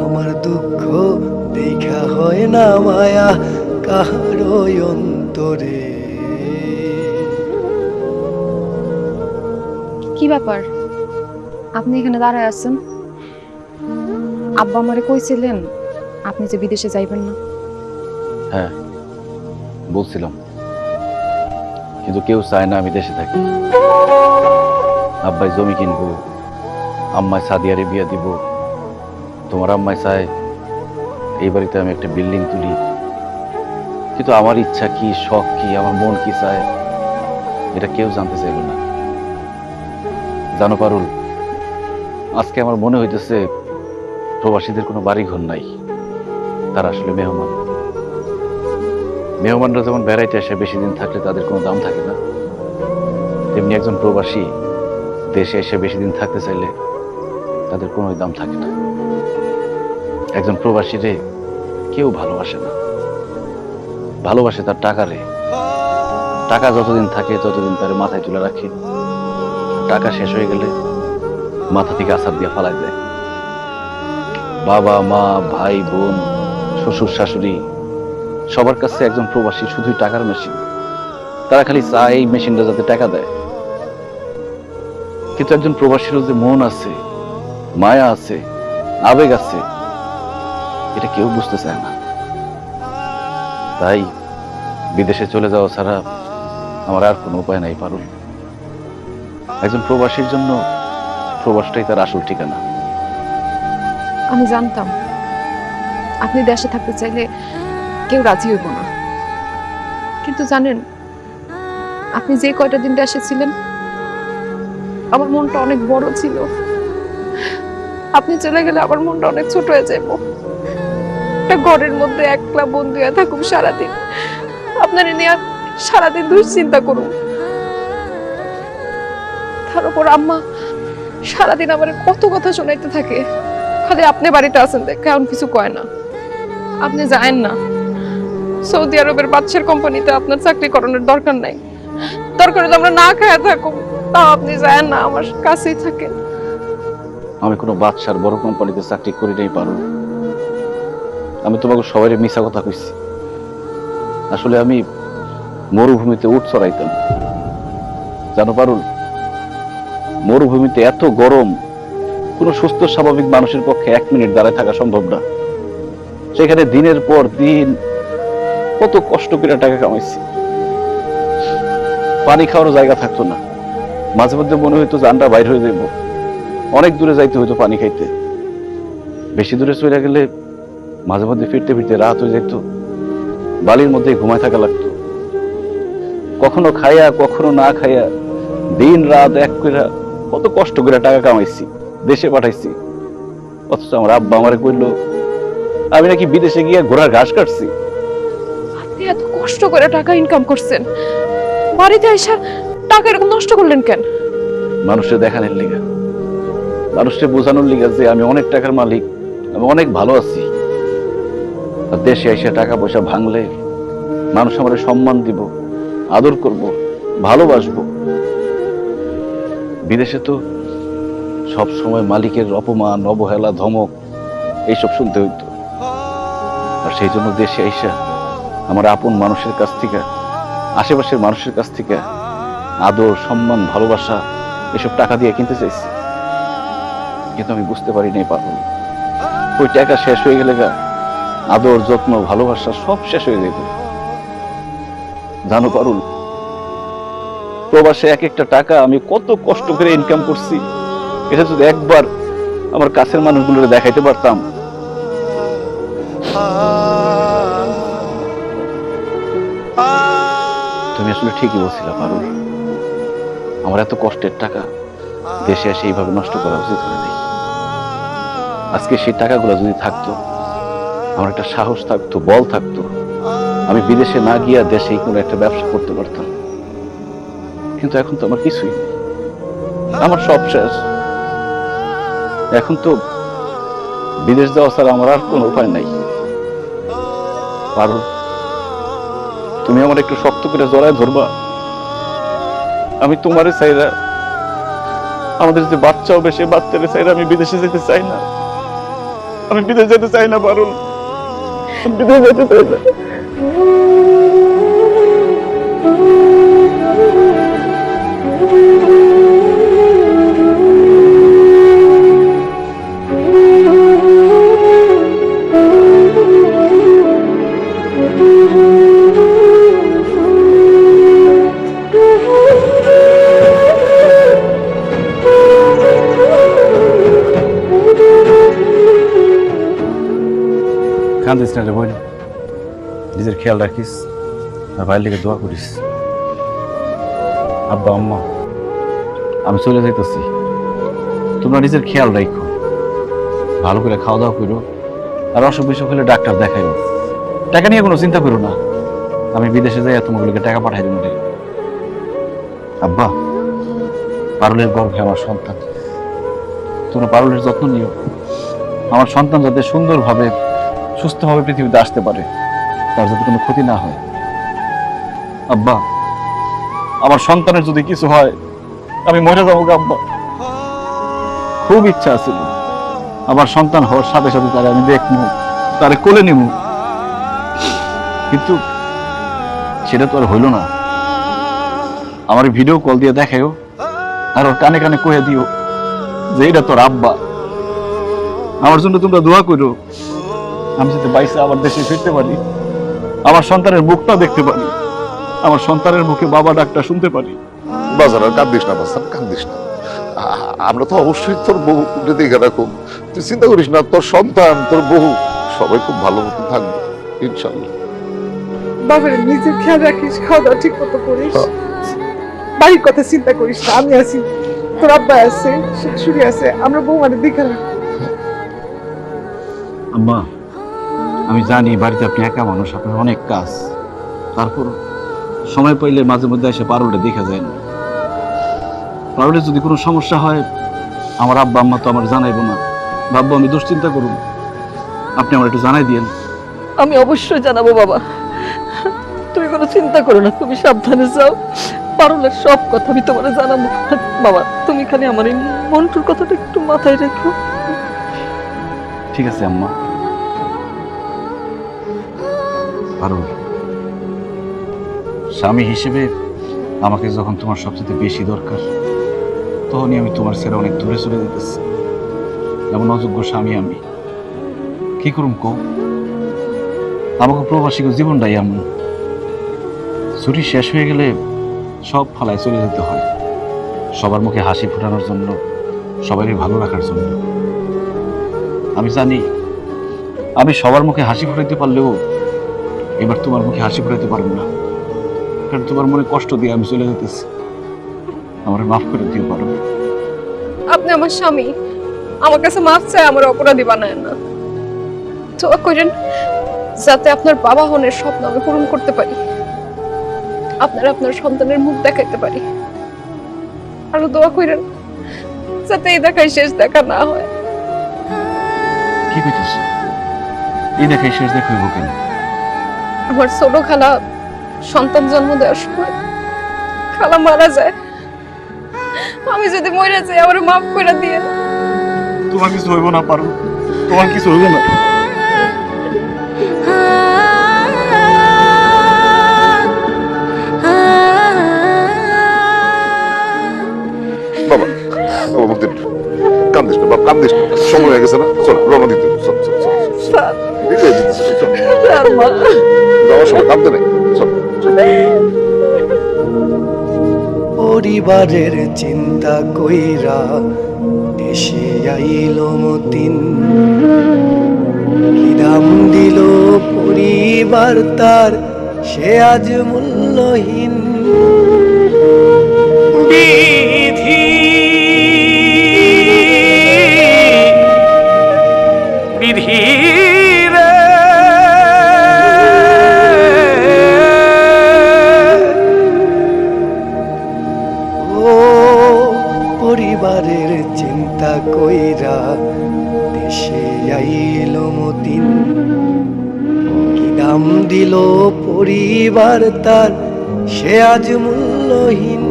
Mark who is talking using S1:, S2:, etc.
S1: আমার দুঃখ দেখা হয় না মায়া কাহারো অন্তরে।
S2: কি ব্যাপার, আপনি এখানে দাঁড়ায় আছেন? আব্বা আমারে কইছিলেন আপনি যে বিদেশে যাইবেন না।
S3: হ্যাঁ বলছিলাম, কিন্তু কেউ চায় না আমি দেশে থাকি। আব্বাই জমি কিনবো, আম্মায় সাদিয়ারে বিয়া দিব, তোমার আম্মায় চায় এই বাড়িতে আমি একটা বিল্ডিং তুলি। কিন্তু আমার ইচ্ছা কি, শখ কি, আমার মন কি চায়, এটা কেউ জানতে চাইল না। জানো পারুল, আজকে আমার মনে হইতেছে প্রবাসীদের কোনো বাড়ি ঘর নাই, তারা আসলে মেহমান। মেহমানরা যেমন বেড়াইতে আসে বেশি দিন থাকলে তাদের কোনো দাম থাকে না, তেমনি একজন প্রবাসী দেশে এসে বেশি দিন থাকতে চাইলে তাদের কোনো দাম থাকে না। একজন প্রবাসীরে কেউ ভালোবাসে না, ভালোবাসে তার টাকারে। টাকা যতদিন থাকে ততদিন তার মাথায় তুলে রাখে, টাকা শেষ হয়ে গেলে মাথা থেকে আছাড় দিয়ে ফালাই দেয়। বাবা মা ভাই বোন শ্বশুর শাশুড়ি সবার কাছে একজন প্রবাসী শুধুই টাকার মেশিন। তারা খালি চায় এই মেশিনটা যাতে টাকা দেয়। কিন্তু একজন প্রবাসীরও যে মন আছে, মায়া আছে, আবেগ আছে, এটা কেউ বুঝতে চায় না। তাই বিদেশে চলে যাওয়া ছাড়া আমার আর কোনো উপায় নাই পারুল। একজন প্রবাসীর জন্য প্রবাসটাই তার আসল ঠিকানা।
S2: আমি জানতাম আপনি দেশে থাকতে চাইলে কেউ রাজি হইব না, কিন্তু জানেন আপনি যে কয়টা দিন দেশে ছিলেন আমার মনটা অনেক বড় ছিল। আপনি চলে গেলে আমার মনটা অনেক ছোট হয়ে যাইব। একটা ঘরের মধ্যে একলা বন্দি হয়ে থাকুম সারাদিন, আপনার নিয়ে সারাদিন দুশ্চিন্তা করুন। তার উপর আম্মা সারাদিন আমার কত কথা শোনাইতে থাকে, খালি আপনি বাড়িতে আছেন দেখে এমন কিছু কয় না। আপনি যায়েন না, সৌদি আরবের বাদশার কোম্পানিতে আপনার চাকরি করানোর দরকার নাই। দরকার হলে আমরা না খায়া থাকুন, তাও আপনি যায়েন না, আমার কাছেই থাকেন।
S3: আমি কোনো বাদশার বড় কোম্পানিতে চাকরি করি নাই পারুল। আমি তোমাকে সবাই মিছা কথা কইছি। আসলে আমি মরুভূমিতে উট চড়াইতাম। জানো পারুল, মরুভূমিতে এত গরম, কোনো সুস্থ স্বাভাবিক মানুষের পক্ষে 1 মিনিট দাঁড়ায় থাকা সম্ভব না। সেখানে দিনের পর দিন কত কষ্ট করে টাকা কামাইছি। পানি খাওয়ার জায়গা থাকতো না, মাঝে মধ্যে মনে হইতো জানটা বাইর হয়ে যাইব। অনেক দূরে যাইতে হইতো পানি খাইতে। বেশি দূরে চলে গেলে মাঝে মধ্যে ফিরতে ফিরতে রাত হয়ে যেত, বালির মধ্যে ঘুমায় থাকা লাগতো। কখনো খাইয়া কখনো না খাইয়া দিন রাত এক করে কত কষ্ট করে টাকা কামাইছি, দেশে পাঠাইছি। অথচ আমার আব্বা আমারে কইলো আমি নাকি বিদেশে গিয়ে ঘোড়ার ঘাস কাটছি।
S2: আপনি এত কষ্ট করে টাকা ইনকাম করছেন, বাড়িতে এসে টাকা এরকম নষ্ট করলেন কেন?
S3: মানুষের দেখানোর লিগা, মানুষকে বোঝানোর লিগা যে আমি অনেক টাকার মালিক, আমি অনেক ভালো আছি। আর দেশে এসে টাকা পয়সা ভাঙলে মানুষ আমার সম্মান দিব, আদর করব, ভালোবাসবো। বিদেশে তো সব সময় মালিকের অপমান, অবহেলা, ধমক এইসব শুনতে হইতো। আর সেই জন্য দেশে আইসা আমার আপন মানুষের কাছ থেকে, আশেপাশের মানুষের কাছ থেকে আদর, সম্মান, ভালোবাসা এসব টাকা দিয়ে কিনতে চাইছি। কিন্তু আমি বুঝতে পারি নাই পারবো, ওই টাকা শেষ হয়ে গেলে গা আদর, যত্ন, ভালোবাসা সব শেষ হয়ে যেত। জানো পারুল, প্রবাসে এক একটা টাকা আমি কত কষ্ট করে ইনকাম করছি, এটা যদি একবার আমার কাছের মানুষগুলোরে দেখাইতে পারতাম। তুমি আসলে ঠিকই বলছিলা পারুল, আমার এত কষ্টের টাকা দেশে এসে এইভাবে নষ্ট করা উচিত হয় নাই। আজকে সেই টাকাগুলো যদি থাকতো, আমার একটা সাহস থাকতো, বল থাকতো, আমি বিদেশে না গিয়া দেশেই কোনো একটা ব্যবসা করতে পারতাম। কিন্তু এখন তো আমার কিছুই নেই, আমার সব শেষ। এখন তো বিদেশ যাওয়া ছাড়া আমার আর কোনো উপায় নাই। পারুল, তুমি আমার একটু শক্ত করে জড়ায় ধরবা। আমি তোমারে চাইরা, আমাদের যে বাচ্চা হবে সে বাচ্চারে চাইরা আমি বিদেশে যেতে চাই না। আমি বিদেশ যেতে চাই না পারুল, বিদেশ যেতে চাই না। কান্দিস না রে বোন, নিজের খেয়াল রাখিস আর বাইরে থেকে দোয়া করিস। আব্বা আম্মা, আমি চলে যাইতেছি, তোমরা নিজের খেয়াল রাখো, ভালো করে খাওয়া দাওয়া করো, আর অসুখ বিসুখ হলে ডাক্তার দেখাইও। টাকা নিয়ে কোনো চিন্তা করো না, আমি বিদেশে যাই তোমাগুলোকে টাকা পাঠাই দেবো রে। আব্বা, পারুলের গর্ভে আমার সন্তান, তোমরা পারুলের যত্ন নিও। আমার সন্তান যাতে সুন্দরভাবে সুস্থভাবে পৃথিবীতে আসতে পারে, তার যাতে কোনো ক্ষতি না হয়। আব্বা, আমার সন্তানের যদি কিছু হয় আমি মরে যাবো গো আব্বা। খুব ইচ্ছা আছে আমার সন্তান হওয়ার সাথে সাথে তারে আমি দেখবো, তারে কোলে নিব, কিন্তু সেটা তো আর হইল না। আমার ভিডিও কল দিয়ে দেখাইও, আর ওর কানে কানে কয়ে দিও যে এটা তোর আব্বা। আমার জন্য তোমরা দোয়া করো, আমি যাতে বাইসে আবার দেশে ফিরতে পারি, আমার সন্তানের মুখটা দেখতে পারি, আমার সন্তানের মুখে বাবা ডাকটা শুনতে পারি।
S4: বাজার আর কান্দিস না বাজার, কান্দিস না। আমরা তো অবশ্যই তোর বহু দেখে রাখো, তুই চিন্তা করিস না, তোর সন্তান তোর বহু সবাই খুব ভালো মতো থাকবে ইনশাল্লাহ।
S5: বাবার নিজের খেয়াল রাখিস, খাওয়া দাওয়া ঠিক মতো করিস, বাড়ির কথা চিন্তা করিস না, আমি আছি, তোর আব্বা আছে, শাশুড়ি আছে, আমরা বৌমাদের দেখে রাখবো।
S3: আম্মা, আমি জানি বাড়িতে আপনি একা মানুষ, আপনার অনেক কাজ, তারপর সময় পাইলে মাঝে মধ্যে এসে পারুলটা দেখা যায় না। পারুলের যদি কোনো সমস্যা হয় আমার আব্বা আম্মা তো আমার জানাইবো না, ভাববো আমি দুশ্চিন্তা করব, আপনি আমার একটু জানাই দিয়েন।
S5: আমি অবশ্যই জানাবো বাবা, তুমি কোনো চিন্তা করো না, তুমি সাবধানে যাও, পারুলের সব কথা আমি তোমার জানাবো। বাবা তুমি খালি আমার এই মন্টুর কথাটা একটু মাথায় রেখো।
S3: ঠিক আছে আম্মা। পারুল, স্বামী হিসেবে আমাকে যখন তোমার সবচেয়ে বেশি দরকার, তখনই আমি তোমার ছেড়ে অনেক দূরে চলে যেতেছি। এমন অযোগ্য স্বামী আমি, কি করুম কো? আমাকে প্রবাসী জীবনটাই এমন, ছুটি শেষ হয়ে গেলে সব ফালায় চলে যেতে হয়, সবার মুখে হাসি ফোটানোর জন্য, সবারই ভালো রাখার জন্য। আমি জানি আমি সবার মুখে হাসি ফোটাইতে পারলেও এবার তোমার মুখে হাসি ফোটাইতে পারবো না, কারণ তোমার মনে কষ্ট দিয়ে আমি চলে যেতেছি। আমার মাফ করে দিও পারো।
S2: আপনি আমার স্বামী, আমার কাছে মাফ চাই, আমার অপরাধী বানায় না। দোয়া করেন যাতে আপনার বাবা হনের স্বপ্ন আমি পূরণ করতে পারি, আপনার সন্তানের মুখ দেখাইতে পারি। আর দোয়া করেন যাতে এই দেখাই শেষ দেখা না হয়।
S3: কি কইতেছ? এই দেখাই শেষ দেখা হইব কেন?
S2: আমার ছোট খালা সন্তান জন্ম দেওয়ার সময় খালা মারা যায়, আমি যদি মরে যাই আমার মাফ করে দিয়ে।
S3: তোমার কিছু হইব না পারো, তোমার কিছু হইব না।
S4: বাবা বাবা মুক্তি, কান্দিস না বাবা, কান্দিস না, সময় হয়ে গেছে না, চল রওনা দিতে হবে, চল চল চল
S5: স্যার,
S4: দিতে দিতেছি, চল
S5: স্যার মা,
S4: যাওয়ার সময় কাঁদতে নেই, চল।
S1: পরিবারের চিন্তা কইরা দেশে আইল মতিন, কি দাম দিল পরিবার তার, সে আজ মূল্যহীন। বিধি বিধি রে, ও পরিবারের চিন্তা কইরা দেশে আইল মতিন, কি দাম দিল পরিবার তার, সে আজ মূল্যহীন।